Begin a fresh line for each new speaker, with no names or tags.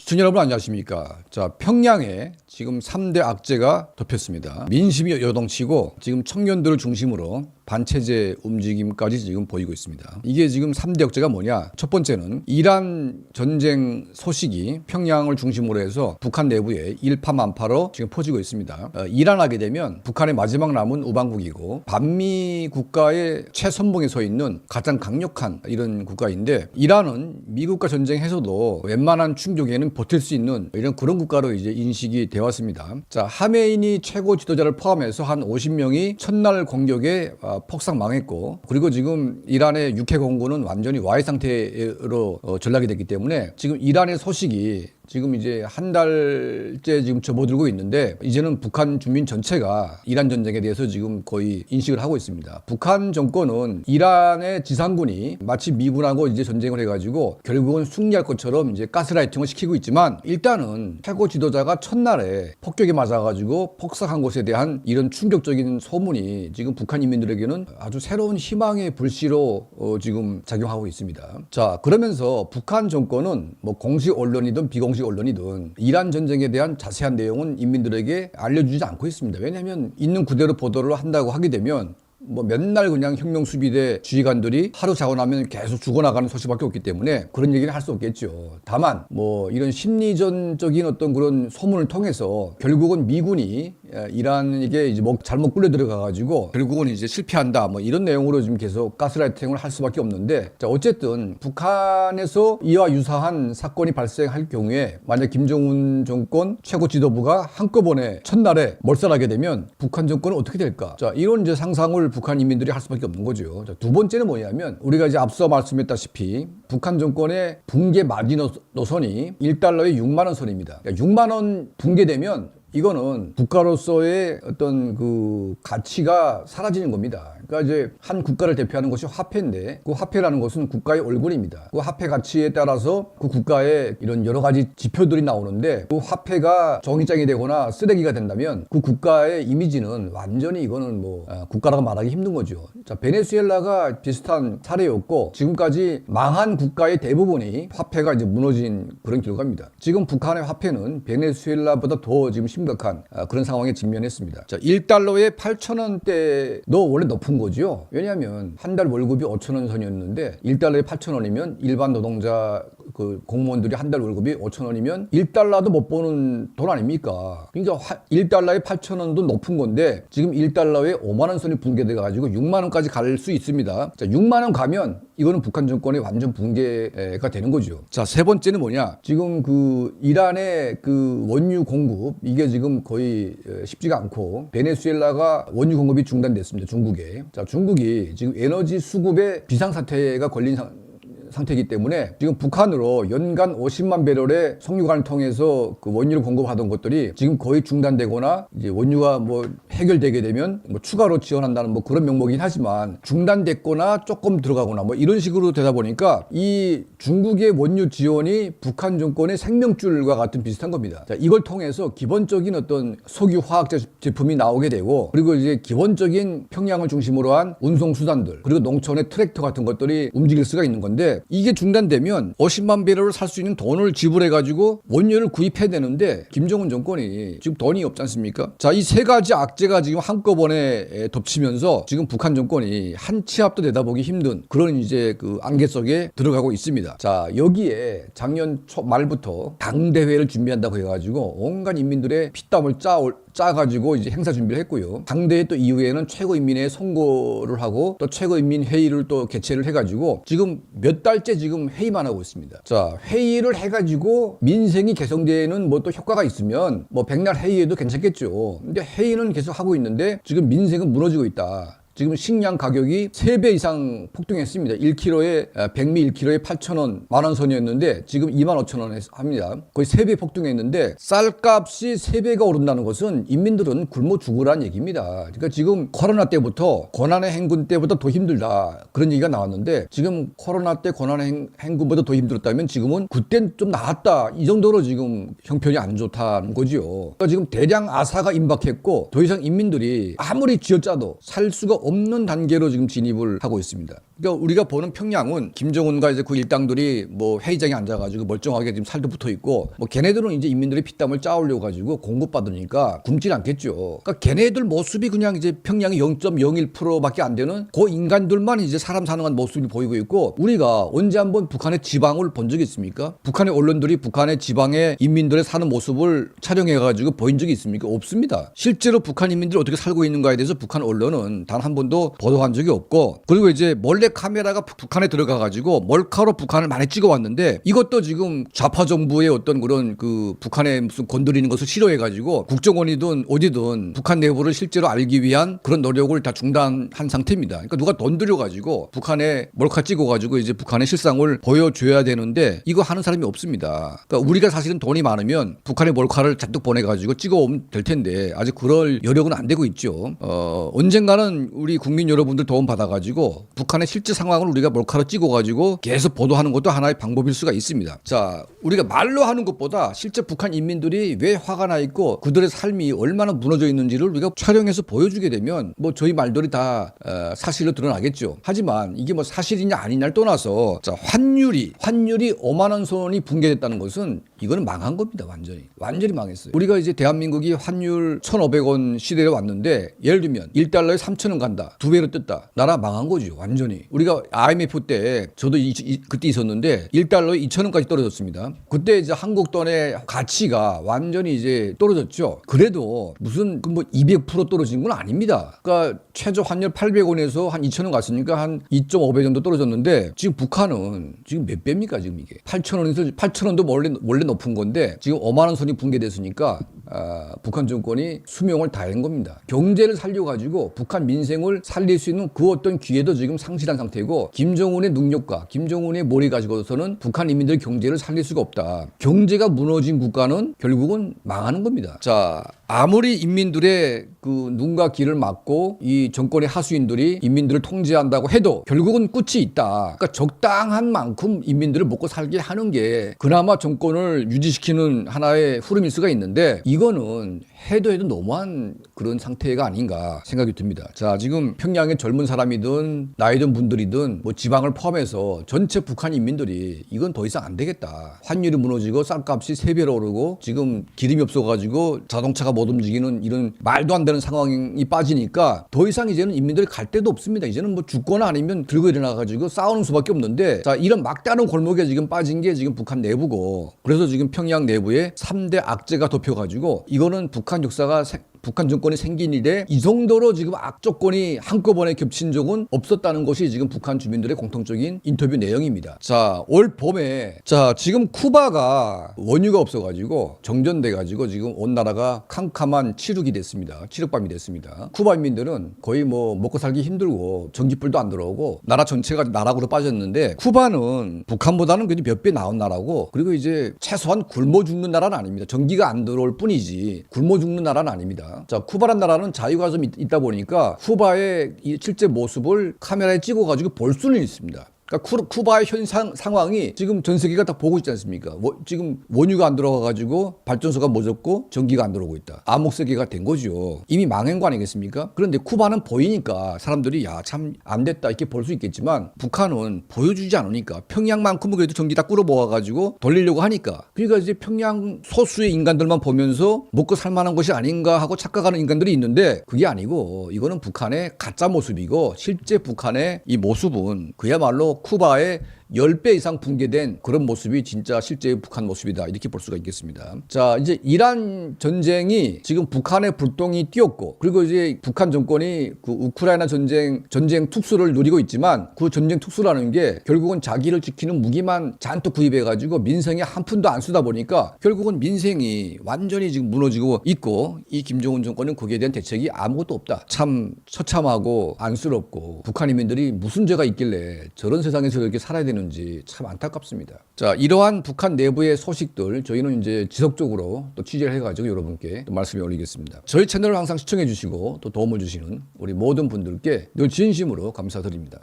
시청자 여러분 안녕하십니까. 자, 평양에 지금 3대 악재가 덮였습니다. 민심이 요동치고 지금 청년들을 중심으로 반체제 움직임까지 지금 보이고 있습니다. 이게 지금 3대 악재가 뭐냐? 첫 번째는 이란 전쟁 소식이 평양을 중심으로 해서 북한 내부에 일파만파로 지금 퍼지고 있습니다. 이란 하게 되면 북한의 마지막 남은 우방국이고 반미 국가의 최선봉에 서 있는 가장 강력한 이런 국가인데, 이란은 미국과 전쟁해서도 웬만한 충격에는 버틸 수 있는 이런 그런 국가로 이제 인식이 되어 왔습니다. 자, 하메이니 최고 지도자를 포함해서 한 50명이 첫날 공격에 폭삭 망했고, 그리고 지금 이란의 육해 공군은 완전히 와해 상태로 전락이 됐기 때문에 지금 이란의 소식이 지금 이제 한 달째 지금 접어들고 있는데, 이제는 북한 주민 전체가 이란 전쟁에 대해서 지금 거의 인식을 하고 있습니다. 북한 정권은 이란의 지상군이 마치 미군하고 이제 전쟁을 해가지고 결국은 승리할 것처럼 이제 가스라이팅을 시키고 있지만, 일단은 최고 지도자가 첫날에 폭격에 맞아가지고 폭삭한 것에 대한 이런 충격적인 소문이 지금 북한 인민들에게는 아주 새로운 희망의 불씨로 지금 작용하고 있습니다. 자, 그러면서 북한 정권은 뭐 공식 언론이든 비공식 언론이든 이란 전쟁에 대한 자세한 내용은 인민들에게 알려주지 않고 있습니다. 왜냐하면 있는 그대로 보도를 한다고 하게 되면 뭐 맨날 그냥 혁명수비대 지휘관들이 하루 자고 나면 계속 죽어나가는 소식밖에 없기 때문에 그런 얘기는 할 수 없겠죠. 다만 뭐 이런 심리전적인 어떤 그런 소문을 통해서 결국은 미군이 이란에게 이제 잘못 끌려 들어가가지고 결국은 이제 실패한다, 뭐 이런 내용으로 지금 계속 가스라이팅을 할 수밖에 없는데, 자, 어쨌든 북한에서 이와 유사한 사건이 발생할 경우에 만약 김정은 정권 최고 지도부가 한꺼번에 첫날에 몰살하게 되면 북한 정권은 어떻게 될까? 자, 이런 이제 상상을 북한 인민들이 할 수밖에 없는 거죠. 자, 두 번째는 뭐냐면 우리가 이제 앞서 말씀했다시피 북한 정권의 붕괴 마지노선이 1달러에 6만 원 선입니다. 그러니까 6만 원 붕괴되면 이거는 국가로서의 어떤 그 가치가 사라지는 겁니다. 그러니까 이제 한 국가를 대표하는 것이 화폐인데, 그 화폐라는 것은 국가의 얼굴입니다. 그 화폐 가치에 따라서 그 국가의 이런 여러 가지 지표들이 나오는데, 그 화폐가 종이장이 되거나 쓰레기가 된다면 그 국가의 이미지는 완전히 이거는 뭐 국가라고 말하기 힘든 거죠. 자, 베네수엘라가 비슷한 사례였고, 지금까지 망한 국가의 대부분이 화폐가 이제 무너진 그런 결과입니다. 지금 북한의 화폐는 베네수엘라보다 더 지금 심각한 그런 상황에 직면했습니다. 자, 1달러에 8,000원대도 원래 높은 거죠. 왜냐하면 한 달 월급이 5,000원 선이었는데 1달러에 8,000원이면 일반 노동자 그 공무원들이 한 달 월급이 5,000원이면 1달러도 못 버는 돈 아닙니까? 그러니까 1달러에 8,000원도 높은 건데 지금 1달러에 5만 원 선이 붕괴돼 가지고 6만 원까지 갈 수 있습니다. 자, 6만 원 가면 이거는 북한 정권의 완전 붕괴가 되는 거죠. 자, 세 번째는 뭐냐? 지금 그 이란의 그 원유 공급, 이게 지금 거의 쉽지가 않고 베네수엘라가 원유 공급이 중단됐습니다. 중국에. 자, 중국이 지금 에너지 수급에 비상사태가 걸린 상태이기 때문에 지금 북한으로 연간 50만 배럴의 석유관을 통해서 그 원유를 공급하던 것들이 지금 거의 중단되거나, 이제 원유가 뭐 해결되게 되면 뭐 추가로 지원한다는 뭐 그런 명목이긴 하지만 중단됐거나 조금 들어가거나 뭐 이런 식으로 되다 보니까 이 중국의 원유 지원이 북한 정권의 생명줄과 같은 비슷한 겁니다. 자, 이걸 통해서 기본적인 어떤 석유 화학 제품이 나오게 되고, 그리고 이제 기본적인 평양을 중심으로 한 운송 수단들, 그리고 농촌의 트랙터 같은 것들이 움직일 수가 있는 건데, 이게 중단되면 50만 배럴을 살 수 있는 돈을 지불해가지고 원유를 구입해야 되는데 김정은 정권이 지금 돈이 없지 않습니까? 자, 이 세 가지 악재가 지금 한꺼번에 덮치면서 지금 북한 정권이 한 치 앞도 내다보기 힘든 그런 이제 그 안개 속에 들어가고 있습니다. 자, 여기에 작년 초 말부터 당대회를 준비한다고 해가지고 온갖 인민들의 피땀을 짜가지고 이제 행사 준비를 했고요. 당대회 또 이후에는 최고인민회에 선고를 하고 또 최고인민회의를 또 개최를 해가지고 지금 몇 달째 지금 회의만 하고 있습니다. 자, 회의를 해가지고 민생이 개선되는 뭐 또 효과가 있으면 뭐 백날 회의에도 괜찮겠죠. 근데 회의는 계속 하고 있는데 지금 민생은 무너지고 있다. 지금 식량 가격이 3배 이상 폭등했습니다. 1kg에 백미 1kg에 8,000원, 만원 선이었는데 지금 25,000원 합니다. 거의 3배 폭등했는데 쌀값이 3배가 오른다는 것은 인민들은 굶어 죽으라는 얘기입니다. 그러니까 지금 코로나 때부터 고난의 행군 때보다 더 힘들다, 그런 얘기가 나왔는데, 지금 코로나 때 고난의 행군보다 더 힘들었다면 지금은 그땐 좀 나았다, 이 정도로 지금 형편이 안 좋다는 거죠. 그러니까 지금 대량 아사가 임박했고 더 이상 인민들이 아무리 쥐어짜도 살 수가 없는 단계로 지금 진입을 하고 있습니다. 그러니까 우리가 보는 평양은 김정은과 이제 그 일당들이 뭐 회의장에 앉아가지고 멀쩡하게 지금 살도 붙어 있고 뭐 걔네들은 이제 인민들의 피땀을 짜올려 가지고 공급받으니까 굶질 않겠죠. 그러니까 걔네들 모습이 그냥 이제 평양의 0.01%밖에 안 되는 그 인간들만 이제 사람 사는 모습이 보이고 있고 우리가 언제 한번 북한의 지방을 본 적이 있습니까? 북한의 언론들이 북한의 지방의 인민들의 사는 모습을 촬영해가지고 보인 적이 있습니까? 없습니다. 실제로 북한 인민들이 어떻게 살고 있는가에 대해서 북한 언론은 단 한 번도 보도한 적이 없고 그리고 이제 몰래 카메라가 북한에 들어가가지고 몰카로 북한을 많이 찍어왔는데 이것도 지금 좌파 정부의 어떤 그런 그 북한에 무슨 건드리는 것을 싫어해가지고 국정원이든 어디든 북한 내부를 실제로 알기 위한 그런 노력을 다 중단한 상태입니다. 그러니까 누가 돈 들여가지고 북한에 몰카 찍어가지고 이제 북한의 실상을 보여줘야 되는데 이거 하는 사람이 없습니다. 그러니까 우리가 사실은 돈이 많으면 북한에 몰카를 잔뜩 보내가지고 찍어오면 될 텐데 아직 그럴 여력은 안 되고 있죠. 언젠가는 우리 국민 여러분들 도움 받아가지고 북한의 실제 상황을 우리가 몰카로 찍어가지고 계속 보도하는 것도 하나의 방법일 수가 있습니다. 자, 우리가 말로 하는 것보다 실제 북한 인민들이 왜 화가 나 있고 그들의 삶이 얼마나 무너져 있는지를 우리가 촬영해서 보여주게 되면 뭐 저희 말들이 다 사실로 드러나겠죠. 하지만 이게 뭐 사실이냐 아니냐를 떠나서 자, 환율이 5만 원 선이 붕괴됐다는 것은 이거는 망한 겁니다. 완전히 망했어요. 우리가 이제 대한민국이 환율 1,500원 시대에 왔는데 예를 들면 1달러에 3,000원 간다. 2배로 떴다. 나라 망한 거죠. 완전히. 우리가 IMF 때 저도 그때 있었는데 1달러에 2,000원까지 떨어졌습니다. 그때 이제 한국 돈의 가치가 완전히 이제 떨어졌죠. 그래도 무슨 뭐 200% 떨어진 건 아닙니다. 그러니까 최저 환율 800원에서 한 2,000원 갔으니까 한 2.5배 정도 떨어졌는데 지금 북한은 지금 몇 배입니까? 지금 이게 8,000원에서 8,000원도 원래 높은 건데 지금 5만 원 선이 붕괴됐으니까 북한 정권이 수명을 다한 겁니다. 경제를 살려가지고 북한 민생을 살릴 수 있는 그 어떤 기회도 지금 상실한 상태고 김정은의 능력과 김정은의 머리 가지고서는 북한 인민들의 경제를 살릴 수가 없다. 경제가 무너진 국가는 결국은 망하는 겁니다. 자, 아무리 인민들의 그 눈과 귀를 막고 이 정권의 하수인들이 인민들을 통제한다고 해도 결국은 끝이 있다. 그러니까 적당한 만큼 인민들을 먹고 살게 하는 게 그나마 정권을 유지시키는 하나의 흐름일 수가 있는데 이거는 해도 너무한 그런 상태가 아닌가 생각이 듭니다. 자, 지금 평양의 젊은 사람이든 나이든 분들이든 뭐 지방을 포함해서 전체 북한 인민들이 이건 더 이상 안 되겠다. 환율이 무너지고 쌀값이 3배로 오르고 지금 기름이 없어가지고 자동차가 못 움직이는 이런 말도 안 되는 상황이 빠지니까 더 이상 이제는 인민들이 갈 데도 없습니다. 이제는 뭐 죽거나 아니면 들고 일어나가지고 싸우는 수밖에 없는데 자, 이런 막다른 골목에 지금 빠진 게 지금 북한 내부고 그래서 지금 평양 내부에 3대 악재가 덮여가지고 이거는 북한 역사가 북한 정권이 생긴 이래 이 정도로 지금 악조건이 한꺼번에 겹친 적은 없었다는 것이 지금 북한 주민들의 공통적인 인터뷰 내용입니다. 자, 올 봄에 자, 지금 쿠바가 원유가 없어가지고 정전돼가지고 지금 온 나라가 캄캄한 칠흑이 됐습니다. 칠흑밤이 됐습니다. 쿠바 인민들은 거의 뭐 먹고 살기 힘들고 전기불도 안 들어오고 나라 전체가 나락으로 빠졌는데 쿠바는 북한보다는 그래도 몇 배 나은 나라고 그리고 이제 최소한 굶어 죽는 나라는 아닙니다. 전기가 안 들어올 뿐이지 굶어 죽는 나라는 아닙니다. 자, 쿠바란 나라는 자유가 좀 있다 보니까 쿠바의 이 실제 모습을 카메라에 찍어가지고 볼 수는 있습니다. 그러니까 쿠바의 현 상황이 지금 전 세계가 다 보고 있지 않습니까? 지금 원유가 안 들어가가지고 발전소가 멎었고 전기가 안 들어오고 있다. 암흑세계가 된 거죠. 이미 망한 거 아니겠습니까? 그런데 쿠바는 보이니까 사람들이 야, 참 안 됐다 이렇게 볼 수 있겠지만 북한은 보여주지 않으니까 평양만큼은 그래도 전기 다 끌어모아가지고 돌리려고 하니까 그러니까 이제 평양 소수의 인간들만 보면서 먹고 살만한 것이 아닌가 하고 착각하는 인간들이 있는데 그게 아니고 이거는 북한의 가짜 모습이고 실제 북한의 이 모습은 그야말로 쿠바의 10배 이상 붕괴된 그런 모습이 진짜 실제의 북한 모습이다 이렇게 볼 수가 있겠습니다. 자, 이제 이란 전쟁이 지금 북한의 불똥이 띄었고 그리고 이제 북한 정권이 그 우크라이나 전쟁 특수를 누리고 있지만 그 전쟁 특수라는 게 결국은 자기를 지키는 무기만 잔뜩 구입해가지고 민생에 한 푼도 안 쓰다 보니까 결국은 민생이 완전히 지금 무너지고 있고 이 김정은 정권은 거기에 대한 대책이 아무것도 없다. 참 처참하고 안쓰럽고 북한 인민들이 무슨 죄가 있길래 저런 세상에서 이렇게 살아야 되는 지 참 안타깝습니다. 자, 이러한 북한 내부의 소식들 저희는 이제 지속적으로 또 취재를 해가지고 여러분께 또 말씀을 올리겠습니다. 저희 채널을 항상 시청해 주시고 또 도움을 주시는 우리 모든 분들께 늘 진심으로 감사드립니다.